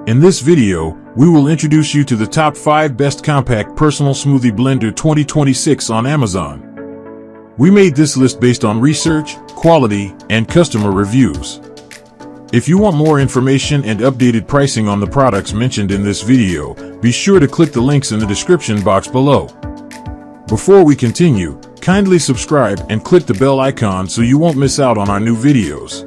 In this video, we will introduce you to the top 5 best compact personal smoothie blender 2026 on Amazon. We made this list based on research, quality, and customer reviews. If you want more information and updated pricing on the products mentioned in this video, be sure to click the links in the description box below. Before we continue, kindly subscribe and click the bell icon so you won't miss out on our new videos.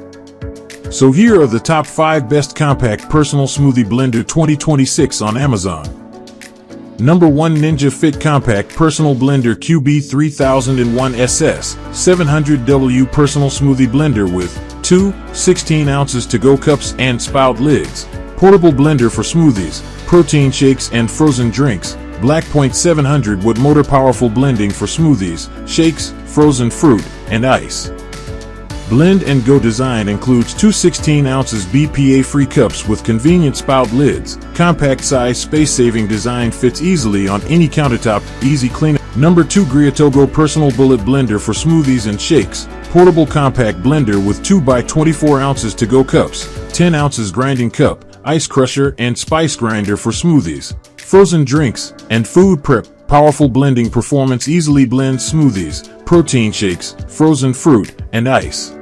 So here are the top 5 best compact personal smoothie blender 2026 on Amazon. Number 1, Ninja Fit Compact Personal Blender QB3001SS 700W Personal Smoothie Blender with 2 16-ounces to-go cups and spout lids. Portable blender for smoothies, protein shakes, and frozen drinks. Blackpoint 700-watt motor powerful blending for smoothies, shakes, frozen fruit, and ice. Blend and Go design includes 2 16-ounces BPA-free cups with convenient spout lids. Compact size space-saving design fits easily on any countertop, easy cleanup. Number 2, Greatogo Personal Bullet Blender for smoothies and shakes. Portable compact blender with 2 by 24 ounces to-go cups, 10 ounces grinding cup, ice crusher, and spice grinder for smoothies, frozen drinks, and food prep. Powerful blending performance easily blends smoothies, protein shakes, frozen fruit, and ice.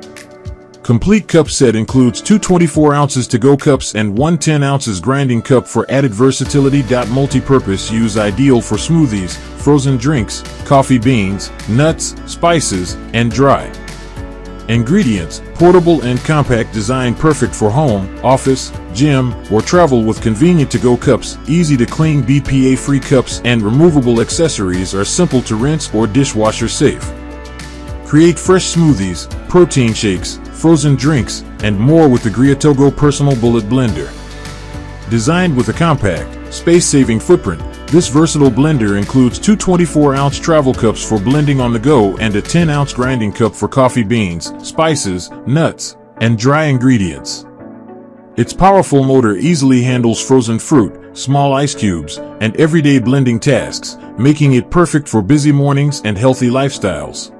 Complete cup set includes 2 24 ounces to-go cups and 1 10 ounces grinding cup for added versatility. Multi-purpose use ideal for smoothies, frozen drinks, coffee beans, nuts, spices, and dry. Ingredients: portable and compact design, perfect for home, office, gym, or travel with convenient to-go cups. Easy to clean BPA-free cups and removable accessories are simple to rinse or dishwasher safe. Create fresh smoothies, protein shakes, frozen drinks, and more with the Greatogo Personal Bullet Blender. Designed with a compact, space-saving footprint, this versatile blender includes 2 24-ounce travel cups for blending on the go and a 10-ounce grinding cup for coffee beans, spices, nuts, and dry ingredients. Its powerful motor easily handles frozen fruit, small ice cubes, and everyday blending tasks, making it perfect for busy mornings and healthy lifestyles.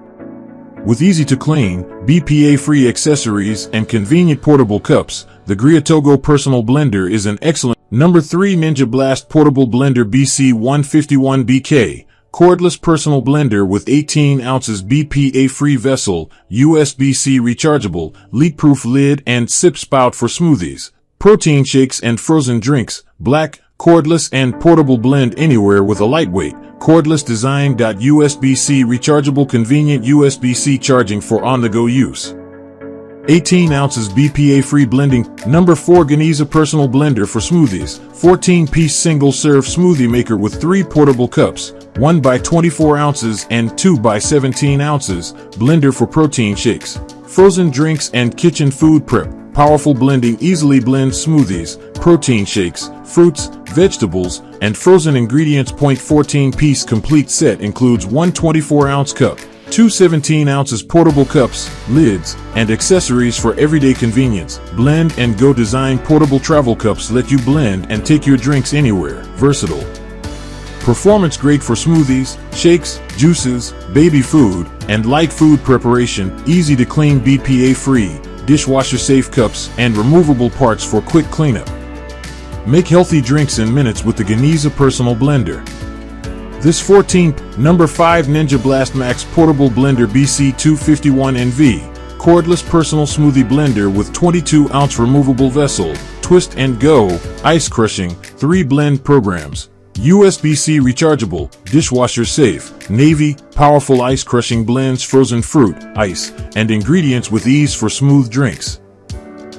With easy-to-clean, BPA-free accessories and convenient portable cups, the Greatogo Personal Blender is an excellent. Number 3, Ninja Blast Portable Blender BC151BK Cordless Personal Blender with 18 ounces BPA-free vessel, USB-C rechargeable, leak-proof lid, and sip spout for smoothies, protein shakes, and frozen drinks. Black, cordless, and portable, blend anywhere with a lightweight, cordless design. USB-C rechargeable, convenient USB-C charging for on-the-go use. 18 ounces BPA-free blending. Number 4, Ganiza Personal Blender for smoothies. 14-piece single-serve smoothie maker with 3 portable cups, 1 by 24 ounces and 2 by 17 ounces. Blender for protein shakes, frozen drinks, and kitchen food prep. Powerful blending easily blends smoothies, protein shakes, fruits, vegetables, and frozen ingredients. 14-piece complete set includes 1 24-ounce cup, 2 17 ounces portable cups, lids, and accessories for everyday convenience. Blend and Go design portable travel cups let you blend and take your drinks anywhere. Versatile. Performance great for smoothies, shakes, juices, baby food, and light food preparation. Easy to clean, BPA-free, dishwasher-safe cups, and removable parts for quick cleanup. Make healthy drinks in minutes with the Ganiza Personal Blender. This 14th. Number 5, Ninja Blast Max Portable Blender BC251NV Cordless Personal Smoothie Blender with 22-ounce removable vessel, twist and go, ice crushing, 3 blend programs. USB-C rechargeable, dishwasher safe, navy, powerful ice crushing, blends frozen fruit, ice, and ingredients with ease for smooth drinks.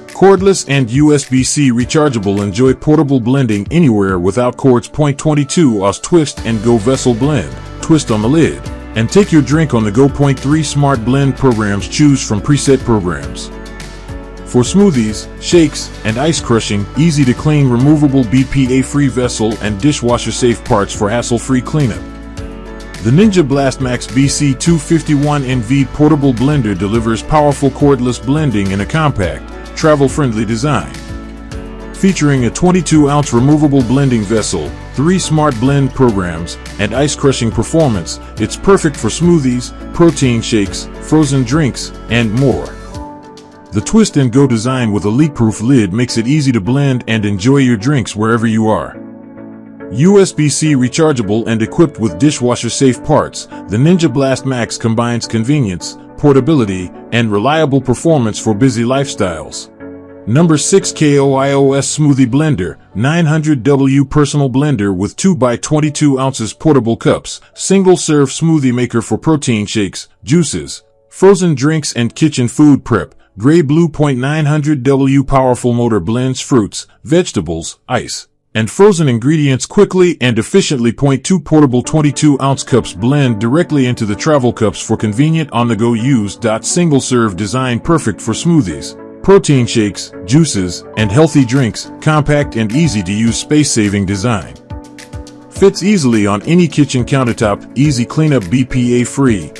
Cordless and USB-C rechargeable, enjoy portable blending anywhere without cords. 22 oz twist and go vessel blend, twist on the lid, and take your drink on the go. 3 smart blend programs, choose from preset programs. For smoothies, shakes, and ice crushing, easy to clean, removable BPA-free vessel and dishwasher-safe parts for hassle-free cleanup. The Ninja Blast Max BC251NV Portable Blender delivers powerful cordless blending in a compact, travel-friendly design. Featuring a 22-ounce removable blending vessel, 3 smart blend programs, and ice crushing performance, it's perfect for smoothies, protein shakes, frozen drinks, and more. The twist and go design with a leak-proof lid makes it easy to blend and enjoy your drinks wherever you are. USB-C rechargeable and equipped with dishwasher-safe parts, the Ninja Blast Max combines convenience, portability, and reliable performance for busy lifestyles. Number 6. KOIOS Smoothie Blender, 900W Personal Blender with 2x22 ounces portable cups, single-serve smoothie maker for protein shakes, juices, frozen drinks and kitchen food prep. Gray Blue 900W powerful motor blends fruits, vegetables, ice, and frozen ingredients quickly and efficiently. 2 portable 22-ounce cups blend directly into the travel cups for convenient on-the-go use. Single-serve design perfect for smoothies, protein shakes, juices, and healthy drinks. Compact and easy to use space-saving design. Fits easily on any kitchen countertop, easy cleanup, BPA-free.